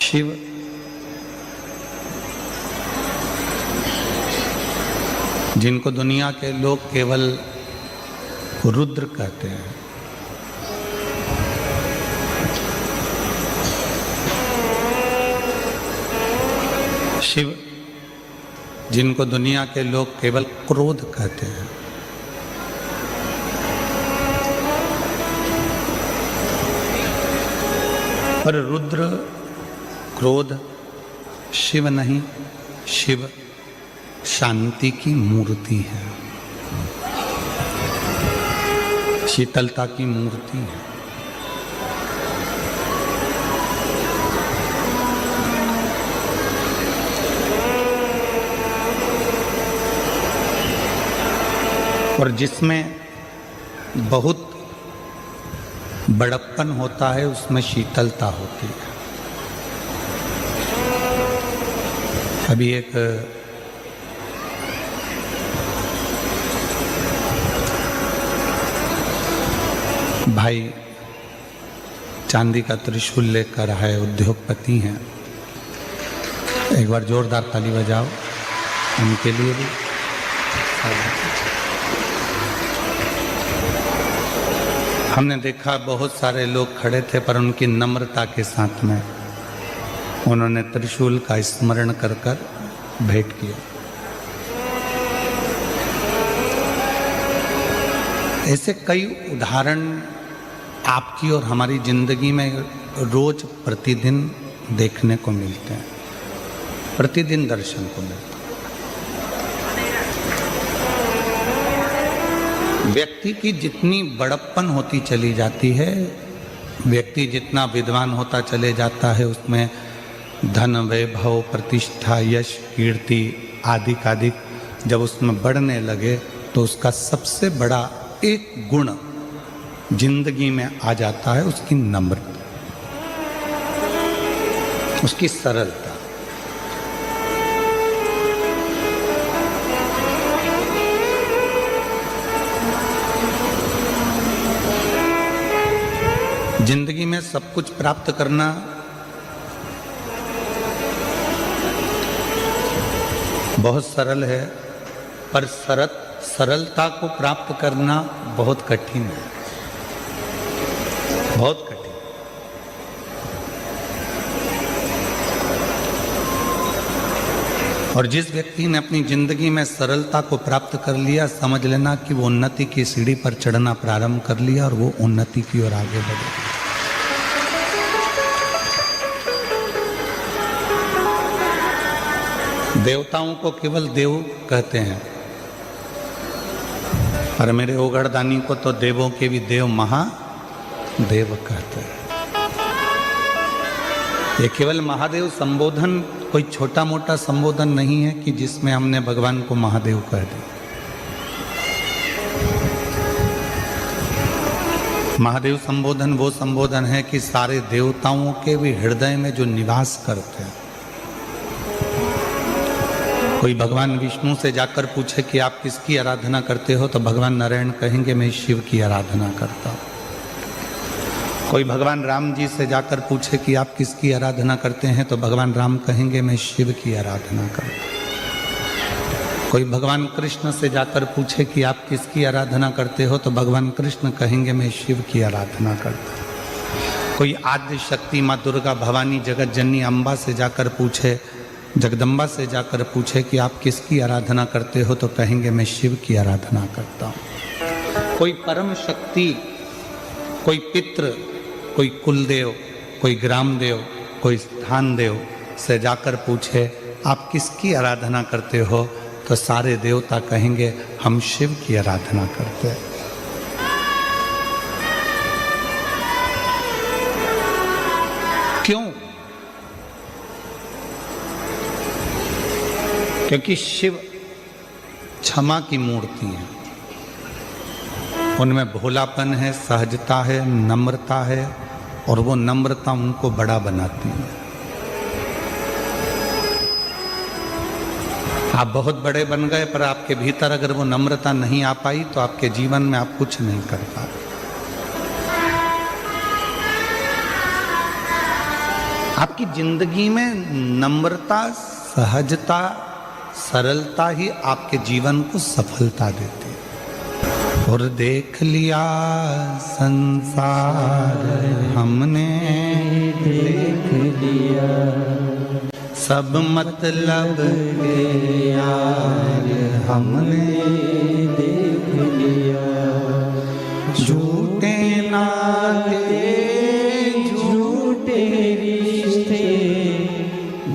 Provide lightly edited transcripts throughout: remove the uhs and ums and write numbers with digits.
शिव जिनको दुनिया के लोग केवल रुद्र कहते हैं, शिव जिनको दुनिया के लोग केवल क्रोध कहते हैं, पर रुद्र क्रोध शिव नहीं, शिव शांति की मूर्ति है, शीतलता की मूर्ति है। और जिसमें बहुत बड़प्पन होता है उसमें शीतलता होती है। अभी एक भाई चांदी का त्रिशूल लेकर आए, उद्योगपति हैं, एक बार जोरदार ताली बजाओ उनके लिए भी। हमने देखा बहुत सारे लोग खड़े थे, पर उनकी नम्रता के साथ में उन्होंने त्रिशूल का स्मरण कर कर भेंट किया। ऐसे कई उदाहरण आपकी और हमारी जिंदगी में रोज प्रतिदिन देखने को मिलते हैं, प्रतिदिन दर्शन को मिलते हैं। व्यक्ति की जितनी बड़प्पन होती चली जाती है, व्यक्ति जितना विद्वान होता चले जाता है, उसमें धन, वैभव, प्रतिष्ठा, यश, कीर्ति आदि कादि जब उसमें बढ़ने लगे तो उसका सबसे बड़ा एक गुण जिंदगी में आ जाता है, उसकी नम्रता, उसकी सरलता। जिंदगी में सब कुछ प्राप्त करना बहुत सरल है, पर सरलता को प्राप्त करना बहुत कठिन है, बहुत कठिन। और जिस व्यक्ति ने अपनी जिंदगी में सरलता को प्राप्त कर लिया, समझ लेना कि वो उन्नति की सीढ़ी पर चढ़ना प्रारंभ कर लिया और वो उन्नति की ओर आगे बढ़े। देवताओं को केवल देव कहते हैं, पर मेरे ओगड़दानी को तो देवों के भी देव महादेव कहते हैं। ये केवल महादेव संबोधन कोई छोटा मोटा संबोधन नहीं है कि जिसमें हमने भगवान को महादेव कह दिया। महादेव संबोधन वो संबोधन है कि सारे देवताओं के भी हृदय में जो निवास करते हैं। कोई भगवान विष्णु से जाकर पूछे कि आप किसकी आराधना करते हो, तो भगवान नारायण कहेंगे मैं शिव की आराधना करता हूँ। कोई भगवान राम जी से जाकर पूछे कि आप किसकी आराधना करते हैं, तो भगवान राम कहेंगे मैं शिव की आराधना करता हूँ। कोई भगवान कृष्ण से जाकर पूछे कि आप किसकी आराधना करते हो, तो भगवान कृष्ण कहेंगे मैं शिव की आराधना करता हूँ। कोई आद्य शक्ति माँ दुर्गा, भवानी, जगत जननी अम्बा से जाकर पूछे, जगदम्बा से जाकर पूछे कि आप किसकी आराधना करते हो, तो कहेंगे मैं शिव की आराधना करता हूँ। कोई परम शक्ति, कोई पितृ, कोई कुलदेव, कोई ग्राम देव, कोई स्थान देव से जाकर पूछे आप किसकी आराधना करते हो, तो सारे देवता कहेंगे हम शिव की आराधना करते हैं। क्यों? क्योंकि शिव क्षमा की मूर्ति है, उनमें भोलापन है, सहजता है, नम्रता है, और वो नम्रता उनको बड़ा बनाती है। आप बहुत बड़े बन गए, पर आपके भीतर अगर वो नम्रता नहीं आ पाई तो आपके जीवन में आप कुछ नहीं कर पाए। आपकी जिंदगी में नम्रता, सहजता, सरलता ही आपके जीवन को सफलता देती है। और देख लिया संसार हमने, देख लिया सब मतलब के यार हमने, देख लिया झूठे नाते झूठे रिश्ते,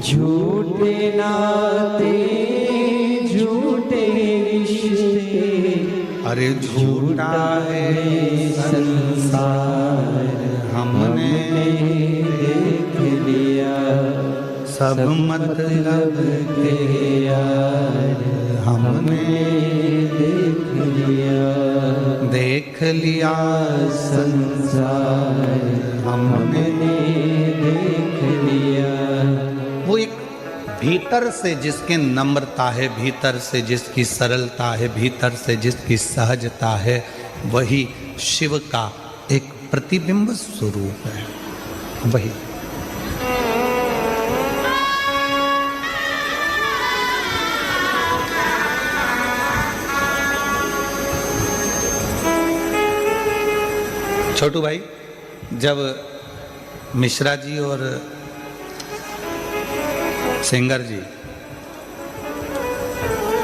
झूठे नाते झूठे रिश्ते, अरे झूठा है संसार हमने देख लिया सब मतलब के यार हमने, देख लिया संसार हमने देख लिया। वो एक भीतर से जिसके नम्रता है, भीतर से जिसकी सरलता है, भीतर से जिसकी सहजता है, वही शिव का एक प्रतिबिंब स्वरूप है। वही छोटू भाई, जब मिश्रा जी और सेंगर जी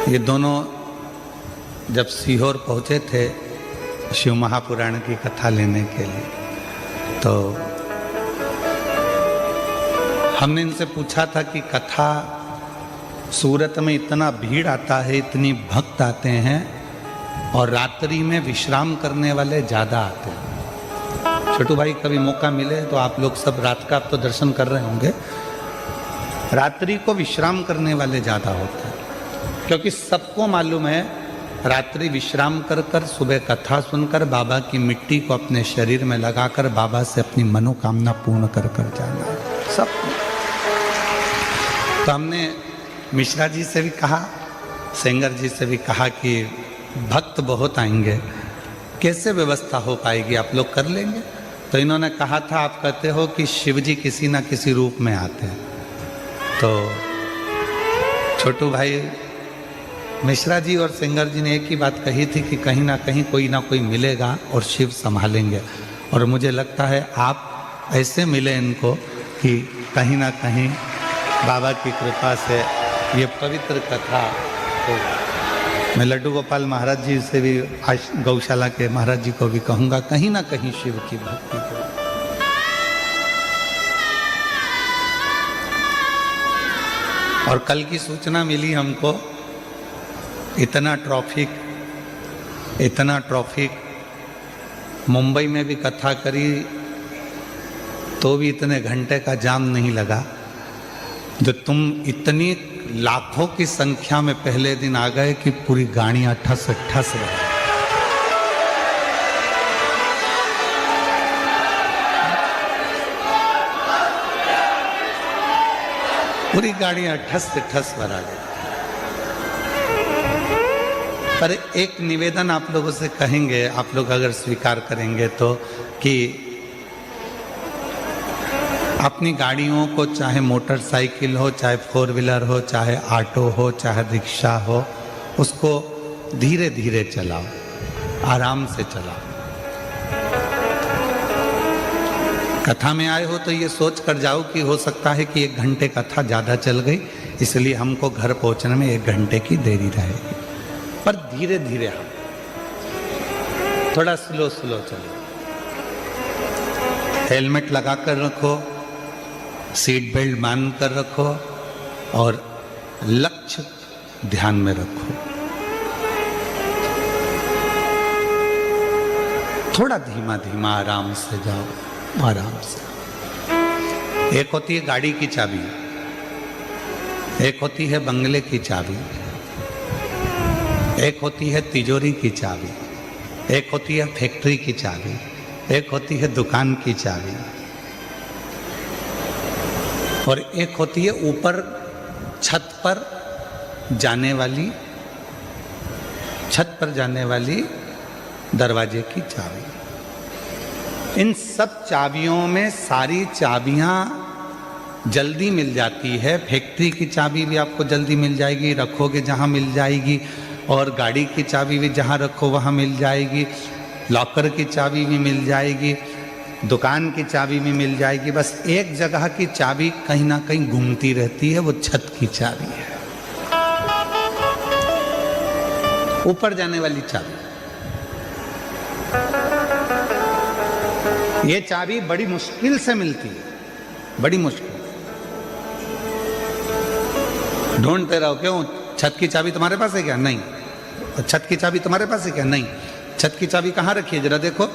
ये दोनों जब सीहोर पहुंचे थे शिव महापुराण की कथा लेने के लिए, तो हमने इनसे पूछा था कि कथा सूरत में इतना भीड़ आता है, इतनी भक्त आते हैं और रात्रि में विश्राम करने वाले ज़्यादा आते हैं। छोटू भाई, कभी मौका मिले तो आप लोग सब रात का आप तो दर्शन कर रहे होंगे, रात्रि को विश्राम करने वाले ज़्यादा होते हैं, क्योंकि सबको मालूम है रात्रि विश्राम कर कर सुबह कथा सुनकर बाबा की मिट्टी को अपने शरीर में लगाकर बाबा से अपनी मनोकामना पूर्ण कर कर जाना सब। तो हमने मिश्रा जी से भी कहा, सेंगर जी से भी कहा कि भक्त बहुत आएंगे, कैसे व्यवस्था हो पाएगी, आप लोग कर लेंगे? तो इन्होंने कहा था, आप कहते हो कि शिव जी किसी ना किसी रूप में आते हैं। तो छोटू भाई, मिश्रा जी और सेंगर जी ने एक ही बात कही थी कि कहीं ना कहीं कोई ना कोई मिलेगा और शिव संभालेंगे। और मुझे लगता है आप ऐसे मिले इनको कि कहीं ना कहीं बाबा की कृपा से ये पवित्र कथा हो। मैं लड्डू गोपाल महाराज जी से भी, आज गौशाला के महाराज जी को भी कहूँगा, कहीं ना कहीं शिव की भक्ति करो। और कल की सूचना मिली हमको, इतना ट्रैफिक मुंबई में भी कथा करी तो भी इतने घंटे का जाम नहीं लगा, जो तुम इतनी लाखों की संख्या में पहले दिन आ गए कि पूरी गाड़ियां ठस ठस रही। पूरी गाड़ियां ठस ठस भरा गई। पर एक निवेदन आप लोगों से कहेंगे, आप लोग अगर स्वीकार करेंगे तो, कि अपनी गाड़ियों को, चाहे मोटरसाइकिल हो, चाहे फोर व्हीलर हो, चाहे ऑटो हो, चाहे रिक्शा हो, उसको धीरे धीरे चलाओ, आराम से चलाओ। कथा में आए हो तो ये सोच कर जाओ कि हो सकता है कि 1 घंटे कथा ज़्यादा चल गई, इसलिए हमको घर पहुंचने में 1 घंटे की देरी रहेगी। पर धीरे धीरे हम थोड़ा स्लो चलो, हेलमेट लगा कर रखो, सीट बेल्ट बांध कर रखो और लक्ष्य ध्यान में रखो। थोड़ा धीमा धीमा आराम से जाओ, आराम से। एक होती है गाड़ी की चाबी, एक होती है बंगले की चाबी, एक होती है तिजोरी की चाबी, एक होती है फैक्ट्री की चाबी, एक होती है दुकान की चाबी, और एक होती है ऊपर छत पर जाने वाली दरवाजे की चाबी। इन सब चाबियों में सारी चाबियां जल्दी मिल जाती है। फैक्ट्री की चाबी भी आपको जल्दी मिल जाएगी, रखोगे जहाँ मिल जाएगी, और गाड़ी की चाबी भी जहाँ रखो वहाँ मिल जाएगी, लॉकर की चाबी भी मिल जाएगी, दुकान की चाबी भी मिल जाएगी। बस एक जगह की चाबी कहीं ना कहीं घूमती रहती है, वो छत की चाबी है, ऊपर जाने वाली चाबी। ये चाबी बड़ी मुश्किल से मिलती है, बड़ी मुश्किल। ढूंढते रहो, क्यों? छत की चाबी तुम्हारे पास है क्या? नहीं। छत की चाबी तुम्हारे पास है क्या? नहीं। छत की चाबी कहाँ रखी है जरा देखो।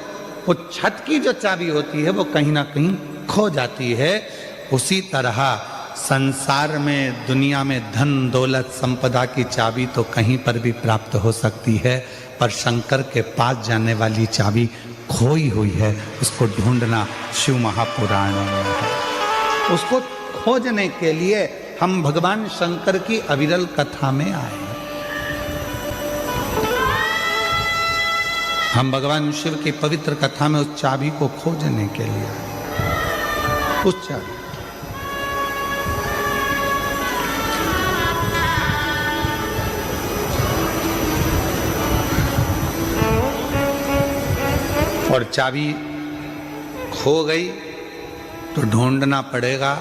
वो छत की जो चाबी होती है वो कहीं ना कहीं खो जाती है। उसी तरह संसार में, दुनिया में धन दौलत संपदा की चाबी तो कहीं पर भी प्राप्त हो सकती है, पर शंकर के पास जाने वाली चाबी खोई हुई है। उसको ढूंढना शिव महापुराण में है। उसको खोजने के लिए हम भगवान शंकर की अविरल कथा में आए। हम भगवान शिव की पवित्र कथा में उस चाबी को खोजने के लिए आए। उस चाबी, और चाबी खो गई तो ढूंढना पड़ेगा,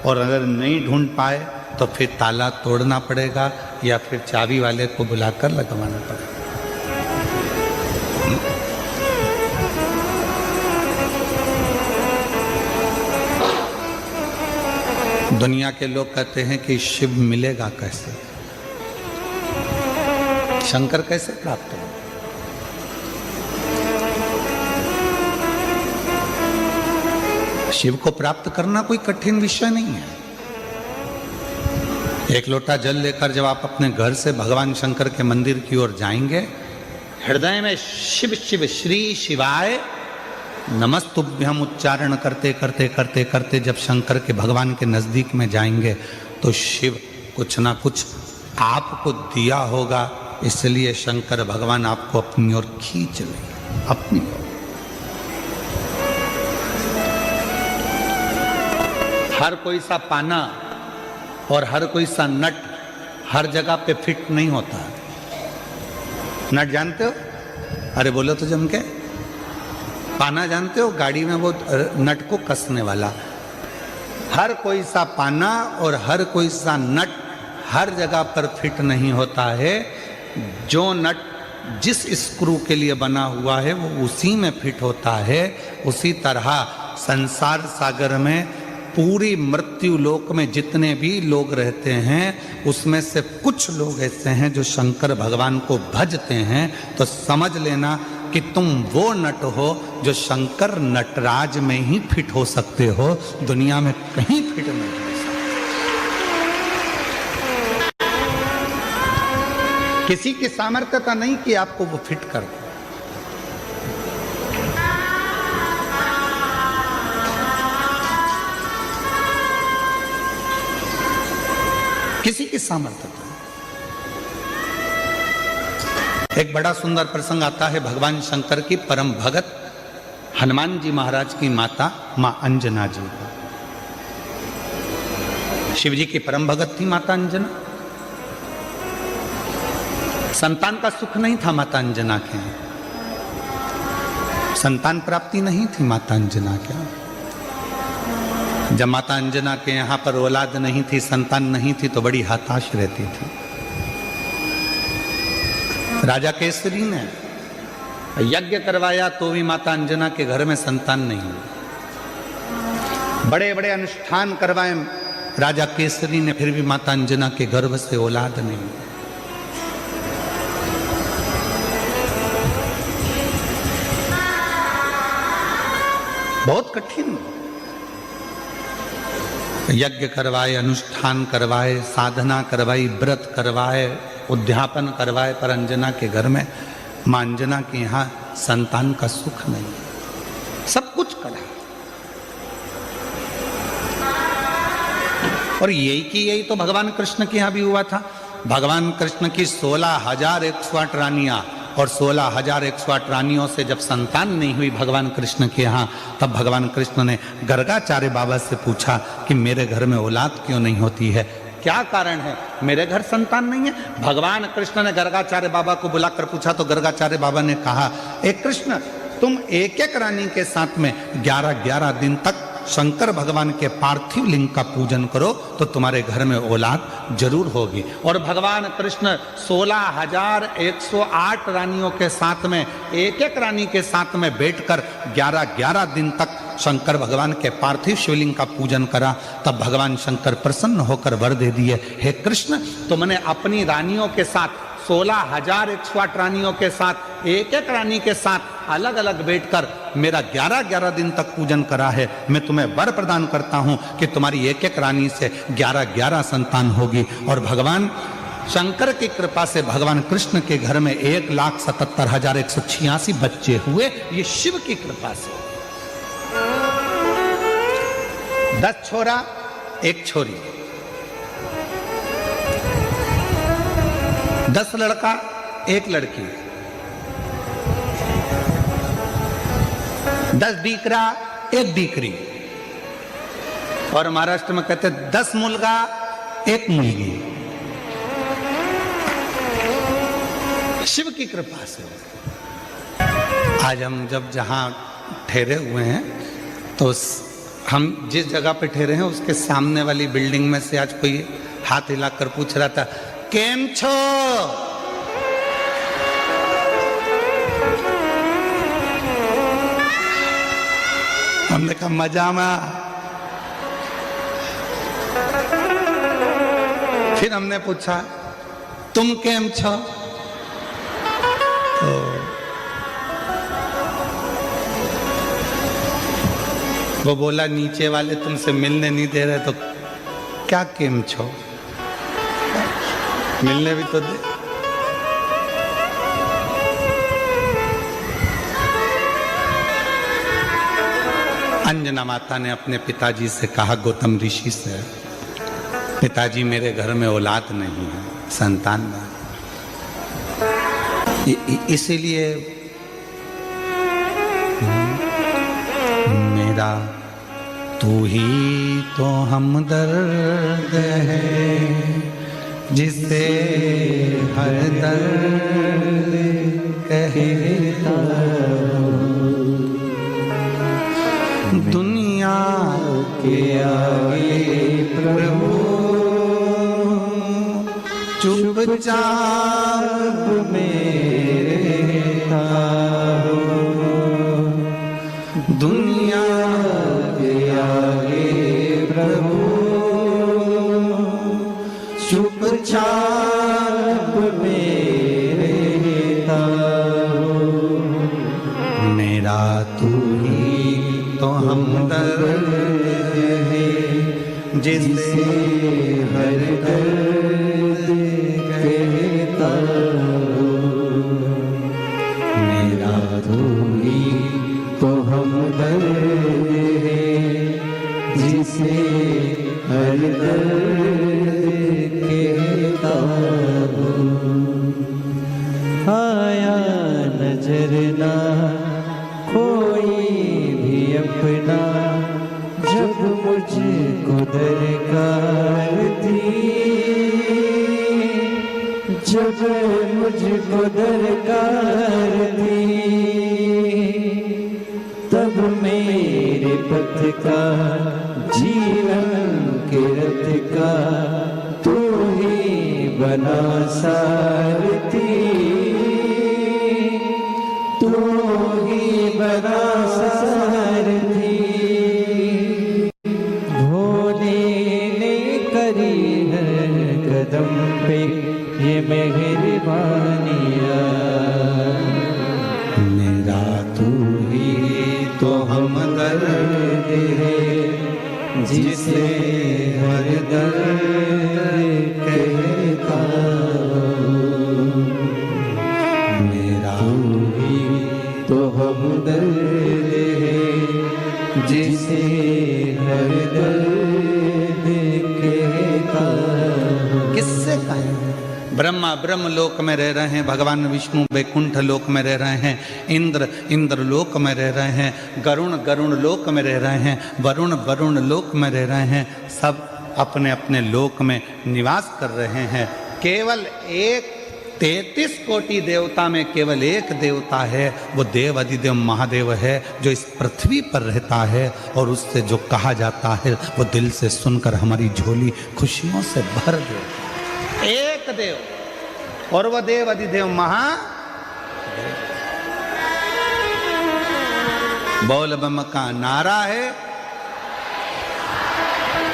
और अगर नहीं ढूंढ पाए तो फिर ताला तोड़ना पड़ेगा या फिर चाबी वाले को बुलाकर लगवाना पड़ेगा। दुनिया के लोग कहते हैं कि शिव मिलेगा कैसे, शंकर कैसे प्राप्त हो? शिव को प्राप्त करना कोई कठिन विषय नहीं है। एक लोटा जल लेकर जब आप अपने घर से भगवान शंकर के मंदिर की ओर जाएंगे, हृदय में शिव शिव श्री शिवाय नमस्तुभ्यम उच्चारण करते करते करते करते जब शंकर के भगवान के नजदीक में जाएंगे तो शिव कुछ ना कुछ आपको दिया होगा, इसलिए शंकर भगवान आपको अपनी ओर खींच लेंगे, अपनी ओर। हर कोई सा पाना और हर कोई सा नट हर जगह पे फिट नहीं होता। नट जानते हो? अरे बोलो तो जम के। पाना जानते हो? गाड़ी में वो नट को कसने वाला। हर कोई सा पाना और हर कोई सा नट हर जगह पर फिट नहीं होता है। जो नट जिस स्क्रू के लिए बना हुआ है वो उसी में फिट होता है। उसी तरह संसार सागर में पूरी मृत्यु लोक में जितने भी लोग रहते हैं उसमें से कुछ लोग ऐसे हैं जो शंकर भगवान को भजते हैं। तो समझ लेना कि तुम वो नट हो जो शंकर नटराज में ही फिट हो सकते हो, दुनिया में कहीं फिट नहीं हो सकते। किसी की सामर्थ्यता नहीं कि आपको वो फिट कर दे। किसी की सामर्थ्यता। एक बड़ा सुंदर प्रसंग आता है भगवान शंकर की परम भगत हनुमान जी महाराज की माता मां अंजना जी का। शिव जी की परम भगत थी माता अंजना। संतान का सुख नहीं था माता अंजना के, संतान प्राप्ति नहीं थी माता अंजना के। जब माता अंजना के यहाँ पर औलाद नहीं थी, संतान नहीं थी, तो बड़ी हताश रहती थी। राजा केसरी ने यज्ञ करवाया तो भी माता अंजना के घर में संतान नहीं हुई। बड़े बड़े अनुष्ठान करवाए राजा केसरी ने, फिर भी माता अंजना के गर्भ से औलाद नहीं हुई। बहुत कठिन। यज्ञ करवाए, अनुष्ठान करवाए, साधना करवाई, व्रत करवाए, उद्यापन करवाए, पर अंजना के घर में, मां अंजना के यहाँ संतान का सुख नहीं। सब कुछ करा और यही तो भगवान कृष्ण के यहाँ भी हुआ था। भगवान कृष्ण की 16,108 रानियां और 16,108 रानियों से जब संतान नहीं हुई भगवान कृष्ण के यहाँ, तब भगवान कृष्ण ने गर्गाचार्य बाबा से पूछा कि मेरे घर में औलाद क्यों नहीं होती है, क्या कारण है, मेरे घर संतान नहीं है। भगवान कृष्ण ने गर्गाचार्य बाबा को बुलाकर पूछा तो गर्गाचार्य बाबा ने कहा, एक कृष्ण, तुम एक एक रानी के साथ में 11-11 दिन तक शंकर भगवान के पार्थिव लिंग का पूजन करो तो तुम्हारे घर में औलाद जरूर होगी। और भगवान कृष्ण 16,108 रानियों के साथ में एक एक रानी के साथ में बैठकर 11-11 दिन तक शंकर भगवान के पार्थिव शिवलिंग का पूजन करा। तब भगवान शंकर प्रसन्न होकर वर दे दिए, हे कृष्ण, तुमने अपनी रानियों के साथ 16,108 रानियों के साथ एक एक रानी के साथ अलग अलग बैठकर मेरा 11-11 दिन तक पूजन करा है। मैं तुम्हें वर प्रदान करता हूं कि तुम्हारी एक एक रानी से 11-11 संतान होगी। और भगवान शंकर की कृपा से भगवान कृष्ण के घर में 1,77,186 बच्चे हुए, ये शिव की कृपा से। 10 छोरा 1 छोरी, 10 लड़का 1 लड़की, 10 डीकरा 1 डीकरी, और महाराष्ट्र में कहते 10 मुलगा 1 मुलगी। शिव की कृपा से आज हम जब जहां ठहरे हुए हैं तो हम जिस जगह पे ठहरे हैं उसके सामने वाली बिल्डिंग में से आज कोई हाथ हिलाकर पूछ रहा था, केम छो? हमने कहा मजा में। फिर हमने पूछा तुम केम छो? तो वो बोला नीचे वाले तुमसे मिलने नहीं दे रहे, तो क्या केम छो, मिलने भी तो दे। अंजना माता ने अपने पिताजी से कहा, गौतम ऋषि से, पिताजी मेरे घर में औलाद नहीं है, संतान नहीं, इसीलिए मेरा तू ही तो हमदर्द है जिसे हर दर्द कहता हूँ, दुनिया के आगे प्रभु चुपचाप में रहता हूँ, दुनिया के आगे प्रभु चुपचाप में रहता हूँ, मेरा तू ही तो हमदर्द है जिसे हर दर्द कहता हूँ, मेरा तू ही तो हमदर्द है जिसे हर दर्द कहता हूँ। आया नजर ना कोई भी अपना जब मुझको दरकार थी, जब मुझको दरकार थी, तब मेरे पथ का जीवन के रथ का तू ही बना सारथी, तू ही बना सारथी। भोले ने करी है कदम पे ये मेहरबानियाँ, मेरा तू ही तो हमदर्द है जिसे हर दर्द कहता हूँ, मेरा तू ही तो हमदर्द है जिसे हर दर्द कहता हूँ। किससे कहें? ब्रह्मा ब्रह्म लोक में रह रहे हैं, भगवान विष्णु वैकुंठ लोक में रह रहे हैं, इंद्र इंद्र लोक में रह रहे हैं, गरुण गरुण लोक में रह रहे हैं, वरुण वरुण लोक में रह रहे हैं। सब अपने अपने लोक में निवास कर रहे हैं। केवल एक 33 कोटि देवता में केवल एक देवता है, वो देव अधिदेव महादेव है, जो इस पृथ्वी पर रहता है और उससे जो कहा जाता है वो दिल से सुनकर हमारी झोली खुशियों से भर देता है। एक देव, और वह देव अधिदेव महादेव। बोल बम का नारा है,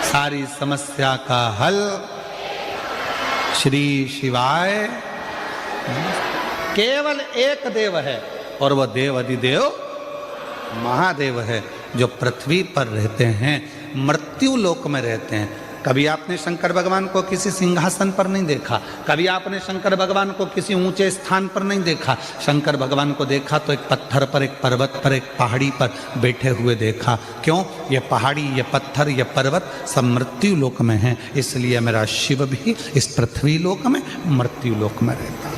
सारी समस्या का हल श्री शिवाय। केवल एक देव है और वह देव अधिदेव महादेव है, जो पृथ्वी पर रहते हैं, मृत्यु लोक में रहते हैं। कभी आपने शंकर भगवान को किसी सिंहासन पर नहीं देखा, कभी आपने शंकर भगवान को किसी ऊंचे स्थान पर नहीं देखा। शंकर भगवान को देखा तो एक पत्थर पर, एक पर्वत पर, एक पहाड़ी पर बैठे हुए देखा। क्यों? ये पहाड़ी, ये पत्थर, ये पर्वत सब मृत्यु लोक में हैं, इसलिए मेरा शिव भी इस पृथ्वी लोक में, मृत्यु लोक में रहता है।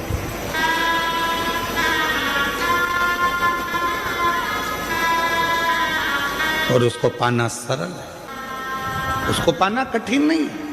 और उसको पाना सरल है, उसको पाना कठिन नहीं है।